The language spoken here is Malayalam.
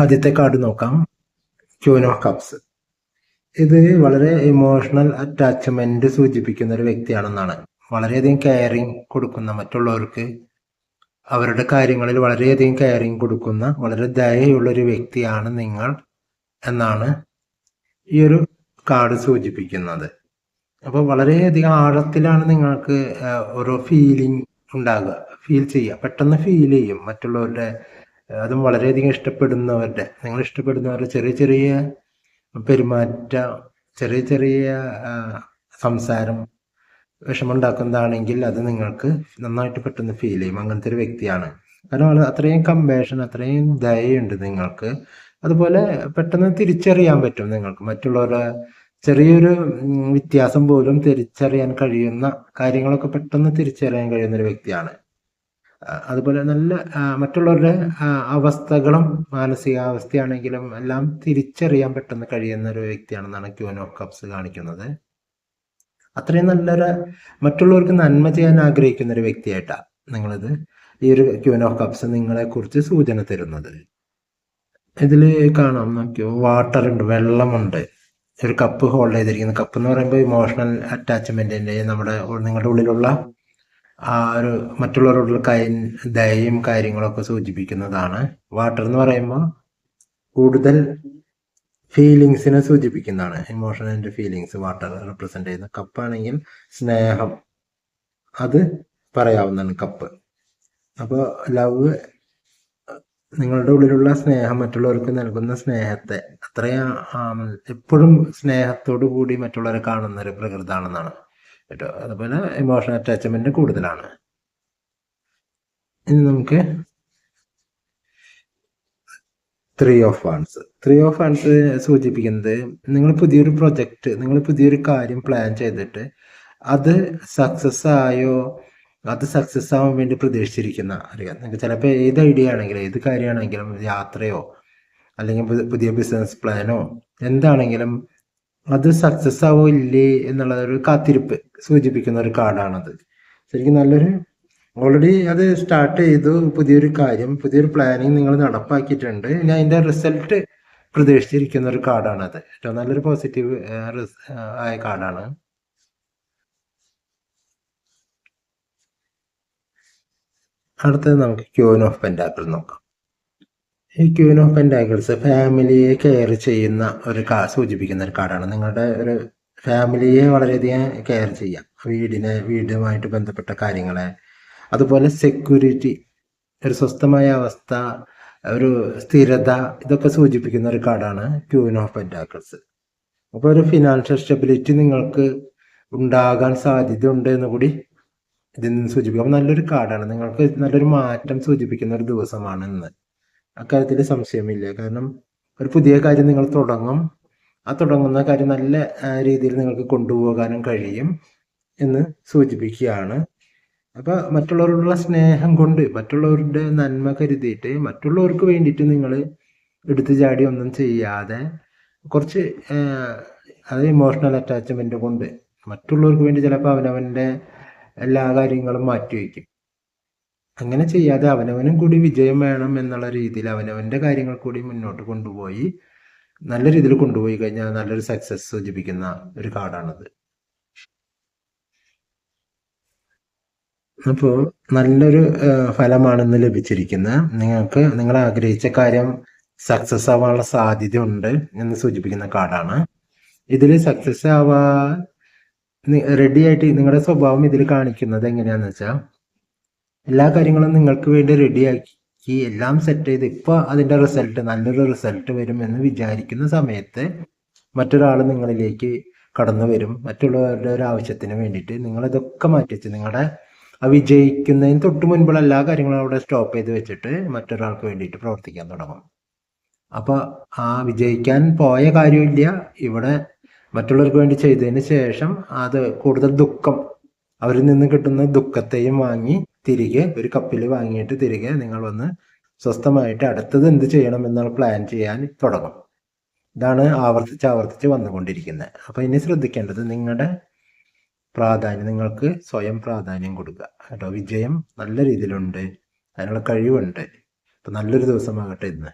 ആദ്യത്തെ കാർഡ് നോക്കാം. Queen of cups. ഇത് വളരെ ഇമോഷണൽ അറ്റാച്ച്മെന്റ് സൂചിപ്പിക്കുന്ന ഒരു വ്യക്തിയാണെന്നാണ്. വളരെയധികം കെയറിങ് കൊടുക്കുന്ന, മറ്റുള്ളവർക്ക് അവരുടെ കാര്യങ്ങളിൽ വളരെയധികം കെയറിങ് കൊടുക്കുന്ന, വളരെ ദയയുള്ള ഒരു വ്യക്തിയാണ് നിങ്ങൾ എന്നാണ് ഈ ഒരു കാർഡ് സൂചിപ്പിക്കുന്നത്. അപ്പോൾ വളരെയധികം ആഴത്തിലാണ് നിങ്ങൾക്ക് ഓരോ ഫീലിംഗ് ഉണ്ടാകുക, ഫീൽ ചെയ്യുക, പെട്ടെന്ന് ഫീൽ ചെയ്യും മറ്റുള്ളവരുടെ, അതും വളരെയധികം ഇഷ്ടപ്പെടുന്നവരുടെ, നിങ്ങൾ ഇഷ്ടപ്പെടുന്നവരുടെ ചെറിയ ചെറിയ പെരുമാറ്റ, ചെറിയ ചെറിയ സംസാരം വിഷമമുണ്ടാക്കുന്നതാണെങ്കിൽ അത് നിങ്ങൾക്ക് നന്നായിട്ട് പെട്ടെന്ന് ഫീൽ ചെയ്യും. അങ്ങനത്തെ ഒരു വ്യക്തിയാണ്. കാരണം അത്രയും കമ്പാഷൻ, അത്രയും ദയയുണ്ട് നിങ്ങൾക്ക്. അതുപോലെ പെട്ടെന്ന് തിരിച്ചറിയാൻ പറ്റും നിങ്ങൾക്ക് മറ്റുള്ളവരുടെ ചെറിയൊരു വ്യത്യാസം പോലും തിരിച്ചറിയാൻ കഴിയുന്ന കാര്യങ്ങളൊക്കെ പെട്ടെന്ന് തിരിച്ചറിയാൻ കഴിയുന്ന ഒരു വ്യക്തിയാണ്. അതുപോലെ നല്ല മറ്റുള്ളവരുടെ അവസ്ഥകളും മാനസികാവസ്ഥയാണെങ്കിലും എല്ലാം തിരിച്ചറിയാൻ പെട്ടെന്ന് കഴിയുന്ന ഒരു വ്യക്തിയാണെന്നാണ് ക്യൂൻ ഓഫ് കപ്സ് കാണിക്കുന്നത്. അത്രയും നല്ലൊരു മറ്റുള്ളവർക്ക് നന്മ ചെയ്യാൻ ആഗ്രഹിക്കുന്ന ഒരു വ്യക്തിയായിട്ടാണ് നിങ്ങളിത്, ഈ ഒരു ക്യൂൻ ഓഫ് കപ്സ് നിങ്ങളെ കുറിച്ച് സൂചന തരുന്നത്. ഇതിൽ കാണാം, നോക്കിയോ, വാട്ടർ ഉണ്ട്, വെള്ളമുണ്ട്, ഒരു കപ്പ് ഹോൾഡ് ചെയ്തിരിക്കുന്ന. കപ്പ് എന്ന് പറയുമ്പോൾ ഇമോഷണൽ അറ്റാച്ച്മെന്റിന്റെ, നിങ്ങളുടെ ഉള്ളിലുള്ള ആ ഒരു മറ്റുള്ളവരോടുള്ള ദയയും കാര്യങ്ങളൊക്കെ സൂചിപ്പിക്കുന്നതാണ്. വാട്ടർ എന്ന് പറയുമ്പോൾ കൂടുതൽ ഫീലിങ്സിനെ സൂചിപ്പിക്കുന്നതാണ്. Emotion and feelings water represent ചെയ്യുന്ന. കപ്പാണെങ്കിൽ സ്നേഹം, അത് പറയാവുന്നതാണ് കപ്പ്. അപ്പോൾ ലവ്, നിങ്ങളുടെ ഉള്ളിലുള്ള സ്നേഹം, മറ്റുള്ളവർക്ക് നൽകുന്ന സ്നേഹത്തെ, അത്രയും എപ്പോഴും സ്നേഹത്തോടു കൂടി മറ്റുള്ളവരെ കാണുന്ന ഒരു പ്രകൃതാണെന്നാണ് കേട്ടോ. അതുപോലെ ഇമോഷണൽ അറ്റാച്ച്മെന്റ് കൂടുതലാണ്. ഇനി നമുക്ക് 3 ഓഫ് വാൻസ്. 3 ഓഫ് വാൻസ് സൂചിപ്പിക്കുന്നത് നിങ്ങൾ പുതിയൊരു പ്രൊജക്റ്റ്, നിങ്ങൾ പുതിയൊരു കാര്യം പ്ലാൻ ചെയ്തിട്ട് അത് സക്സസ് ആയോ, അത് സക്സസ് ആവാൻ വേണ്ടി പ്രതീക്ഷിച്ചിരിക്കുന്ന അറിയാം. നിങ്ങൾക്ക് ചിലപ്പോൾ ഏത് ഐഡിയ ആണെങ്കിലും, ഏത് കാര്യമാണെങ്കിലും, യാത്രയോ അല്ലെങ്കിൽ പുതിയ ബിസിനസ് പ്ലാനോ എന്താണെങ്കിലും അത് സക്സസ് ആവോ ഇല്ലേ എന്നുള്ള ഒരു കാത്തിരിപ്പ് സൂചിപ്പിക്കുന്ന ഒരു കാർഡാണത്. ശരിക്കും നല്ലൊരു, ഓൾറെഡി അത് സ്റ്റാർട്ട് ചെയ്തു, പുതിയൊരു കാര്യം, പുതിയൊരു പ്ലാനിങ് നിങ്ങൾ നടപ്പാക്കിയിട്ടുണ്ട്. ഇനി അതിൻ്റെ റിസൾട്ട് പ്രതീക്ഷിച്ചിരിക്കുന്ന ഒരു കാർഡാണത്. ഏറ്റവും നല്ലൊരു പോസിറ്റീവ് ആയ കാർഡാണ്. അടുത്തത് നമുക്ക് ക്യൂൻ ഓഫ് പെന്റാക്കിൾ നോക്കാം. ഈ ക്യൂൻ ഓഫ് പെന്റാക്കിൾസ് ഫാമിലിയെ കെയർ ചെയ്യുന്ന ഒരു സൂചിപ്പിക്കുന്ന ഒരു കാർഡാണ്. നിങ്ങളുടെ ഒരു ഫാമിലിയെ വളരെയധികം കെയർ ചെയ്യാം, വീടുമായിട്ട് ബന്ധപ്പെട്ട കാര്യങ്ങളെ, അതുപോലെ സെക്യൂരിറ്റി, ഒരു സ്വസ്ഥമായ അവസ്ഥ, ഒരു സ്ഥിരത, ഇതൊക്കെ സൂചിപ്പിക്കുന്ന ഒരു കാർഡാണ് ക്യൂൻ ഓഫ് പെന്റാക്കിൾസ്. അപ്പോൾ ഒരു ഫിനാൻഷ്യൽ സ്റ്റെബിലിറ്റി നിങ്ങൾക്ക് ഉണ്ടാകാൻ സാധ്യതയുണ്ട് എന്ന് കൂടി ഇതിൽ നിന്ന് സൂചിപ്പിക്കും. അപ്പോൾ നല്ലൊരു കാർഡാണ്, നിങ്ങൾക്ക് നല്ലൊരു മാറ്റം സൂചിപ്പിക്കുന്ന ഒരു ദിവസമാണ് ഇന്ന്. അക്കാര്യത്തിൽ സംശയമില്ല. കാരണം ഒരു പുതിയ കാര്യം നിങ്ങൾ തുടങ്ങും, ആ തുടങ്ങുന്ന കാര്യം നല്ല രീതിയിൽ നിങ്ങൾക്ക് കൊണ്ടുപോകാനും കഴിയും എന്ന് സൂചിപ്പിക്കുകയാണ്. അപ്പോൾ മറ്റുള്ളവരോടുള്ള സ്നേഹം കൊണ്ട്, മറ്റുള്ളവരുടെ നന്മ കരുതിയിട്ട്, മറ്റുള്ളവർക്ക് വേണ്ടിയിട്ട് നിങ്ങൾ എടുത്തു ചാടി ഒന്നും ചെയ്യാതെ, കുറച്ച് അത് ഇമോഷണൽ അറ്റാച്ച്മെന്റ് കൊണ്ട് മറ്റുള്ളവർക്ക് വേണ്ടി ചിലപ്പോൾ അവനവൻ്റെ എല്ലാ കാര്യങ്ങളും മാറ്റിവെക്കും. അങ്ങനെ ചെയ്യാതെ അവനവനും കൂടി വിജയം വേണം എന്നുള്ള രീതിയിൽ അവനവൻ്റെ കാര്യങ്ങൾ കൂടി മുന്നോട്ട് കൊണ്ടുപോയി നല്ല രീതിയിൽ കൊണ്ടുപോയി കഴിഞ്ഞാൽ നല്ലൊരു സക്സസ് സൂചിപ്പിക്കുന്ന ഒരു കാർഡാണത്. അപ്പോൾ നല്ലൊരു ഫലമാണെന്ന് ലഭിച്ചിരിക്കുന്നത്. നിങ്ങൾക്ക് നിങ്ങൾ ആഗ്രഹിച്ച കാര്യം സക്സസ് ആവാനുള്ള സാധ്യത ഉണ്ട് എന്ന് സൂചിപ്പിക്കുന്ന കാർഡാണ്. ഇതിൽ സക്സസ് ആവാൻ റെഡി ആയിട്ട് നിങ്ങളുടെ സ്വഭാവം ഇതിൽ കാണിക്കുന്നത് എങ്ങനെയാണെന്ന് വെച്ചാൽ, എല്ലാ കാര്യങ്ങളും നിങ്ങൾക്ക് വേണ്ടി റെഡിയാക്കി എല്ലാം സെറ്റ് ചെയ്ത് ഇപ്പോൾ അതിൻ്റെ റിസൾട്ട്, നല്ലൊരു റിസൾട്ട് വരും എന്ന് വിചാരിക്കുന്ന സമയത്ത് മറ്റൊരാൾ നിങ്ങളിലേക്ക് കടന്നു വരും. മറ്റുള്ളവരുടെ ഒരു ആവശ്യത്തിന് വേണ്ടിയിട്ട് നിങ്ങളിതൊക്കെ മാറ്റിവെച്ച് നിങ്ങളുടെ ആ വിജയിക്കുന്നതിന് തൊട്ട് മുൻപുള്ള എല്ലാ കാര്യങ്ങളും അവിടെ സ്റ്റോപ്പ് ചെയ്ത് വെച്ചിട്ട് മറ്റൊരാൾക്ക് വേണ്ടിയിട്ട് പ്രവർത്തിക്കാൻ തുടങ്ങും. അപ്പോൾ ആ വിജയിക്കാൻ പോയ കാര്യമില്ല, ഇവിടെ മറ്റുള്ളവർക്ക് വേണ്ടി ചെയ്തതിന് ശേഷം അത് കൂടുതൽ ദുഃഖം, അവരിൽ നിന്ന് കിട്ടുന്ന ദുഃഖത്തെയും വാങ്ങി തിരികെ ഒരു കപ്പിൽ വാങ്ങിയിട്ട് തിരികെ നിങ്ങൾ വന്ന് സ്വസ്ഥമായിട്ട് അടുത്തത് എന്ത് ചെയ്യണം എന്നുള്ള പ്ലാൻ ചെയ്യാൻ തുടങ്ങും. ഇതാണ് ആവർത്തിച്ച് വന്നുകൊണ്ടിരിക്കുന്നത്. അപ്പോൾ ഇനി ശ്രദ്ധിക്കേണ്ടത് നിങ്ങളുടെ പ്രാധാന്യം, നിങ്ങൾക്ക് സ്വയം പ്രാധാന്യം കൊടുക്കുക കേട്ടോ. വിജയം നല്ല രീതിയിലുണ്ട്, അതിനുള്ള കഴിവുണ്ട്. അപ്പോൾ നല്ലൊരു ദിവസമാകട്ടെ ഇന്ന്.